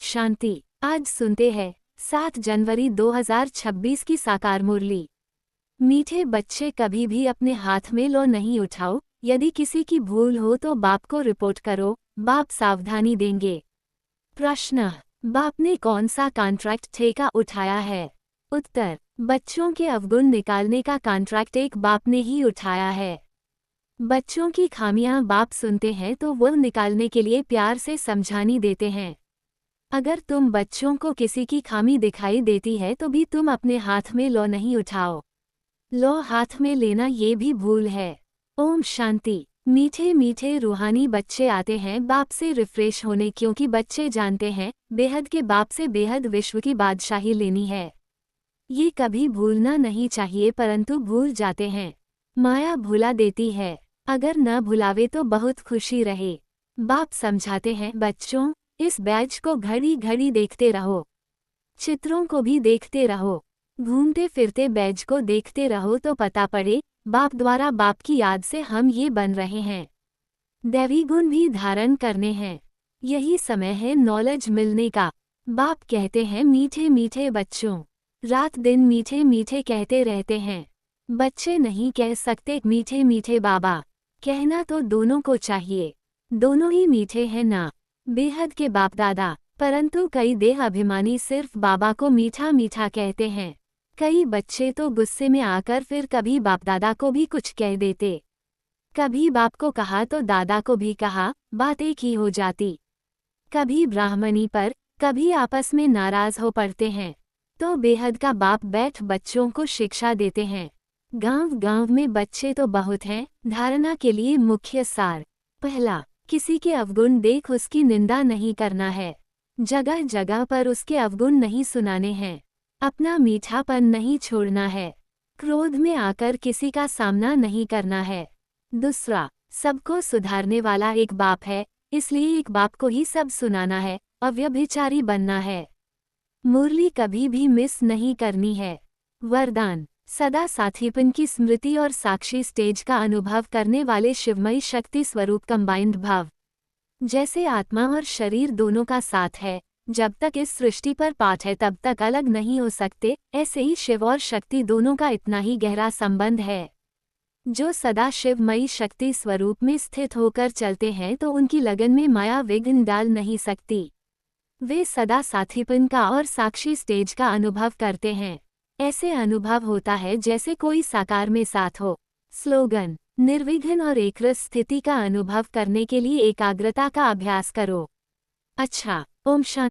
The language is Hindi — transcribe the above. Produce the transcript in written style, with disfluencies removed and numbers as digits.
शांति। आज सुनते हैं 7 जनवरी 2026 की साकार मुरली। मीठे बच्चे, कभी भी अपने हाथ में लो नहीं उठाओ। यदि किसी की भूल हो तो बाप को रिपोर्ट करो, बाप सावधानी देंगे। प्रश्न, बाप ने कौन सा कॉन्ट्रैक्ट ठेका उठाया है? उत्तर, बच्चों के अवगुण निकालने का कॉन्ट्रैक्ट एक बाप ने ही उठाया है। बच्चों की खामियां बाप सुनते हैं तो वो निकालने के लिए प्यार से समझानी देते हैं। अगर तुम बच्चों को किसी की खामी दिखाई देती है तो भी तुम अपने हाथ में लो नहीं उठाओ। लो हाथ में लेना ये भी भूल है। ओम शांति। मीठे मीठे रूहानी बच्चे आते हैं बाप से रिफ्रेश होने, क्योंकि बच्चे जानते हैं बेहद के बाप से बेहद विश्व की बादशाही लेनी है। ये कभी भूलना नहीं चाहिए, परंतु भूल जाते हैं। माया भुला देती है, अगर न भुलावे तो बहुत खुशी रहे। बाप समझाते हैं, बच्चों इस बैज को घड़ी घड़ी देखते रहो, चित्रों को भी देखते रहो, घूमते फिरते बैज को देखते रहो तो पता पड़े बाप द्वारा बाप की याद से हम ये बन रहे हैं। दैवी गुण भी धारण करने हैं। यही समय है नॉलेज मिलने का। बाप कहते हैं, मीठे मीठे बच्चों, रात दिन मीठे मीठे कहते रहते हैं। बच्चे नहीं कह सकते मीठे मीठे बाबा, कहना तो दोनों को चाहिए। दोनों ही मीठे हैं ना, बेहद के बाप दादा। परंतु कई देह अभिमानी सिर्फ बाबा को मीठा मीठा कहते हैं। कई बच्चे तो गुस्से में आकर फिर कभी बाप दादा को भी कुछ कह देते, कभी बाप को कहा तो दादा को भी कहा, बात एक ही हो जाती। कभी ब्राह्मणी पर, कभी आपस में नाराज हो पड़ते हैं। तो बेहद का बाप बैठ बच्चों को शिक्षा देते हैं। गांव गांव में बच्चे तो बहुत हैं। धारणा के लिए मुख्य सार। पहला, किसी के अवगुण देख उसकी निंदा नहीं करना है। जगह जगह पर उसके अवगुण नहीं सुनाने हैं। अपना मीठापन नहीं छोड़ना है। क्रोध में आकर किसी का सामना नहीं करना है। दूसरा, सबको सुधारने वाला एक बाप है, इसलिए एक बाप को ही सब सुनाना है, अव्यभिचारी बनना है। मुरली कभी भी मिस नहीं करनी है। वरदान, सदा साथीपन की स्मृति और साक्षी स्टेज का अनुभव करने वाले शिवमयी शक्ति स्वरूप कंबाइंड भाव। जैसे आत्मा और शरीर दोनों का साथ है, जब तक इस सृष्टि पर पाठ है तब तक अलग नहीं हो सकते, ऐसे ही शिव और शक्ति दोनों का इतना ही गहरा संबंध है। जो सदा शिवमयी शक्ति स्वरूप में स्थित होकर चलते हैं तो उनकी लगन में माया विघ्न डाल नहीं सकती। वे सदा साथीपन का और साक्षी स्टेज का अनुभव करते हैं। ऐसे अनुभव होता है जैसे कोई साकार में साथ हो। स्लोगन, निर्विघ्न और एकरस स्थिति का अनुभव करने के लिए एकाग्रता का अभ्यास करो। अच्छा, ओम शांति।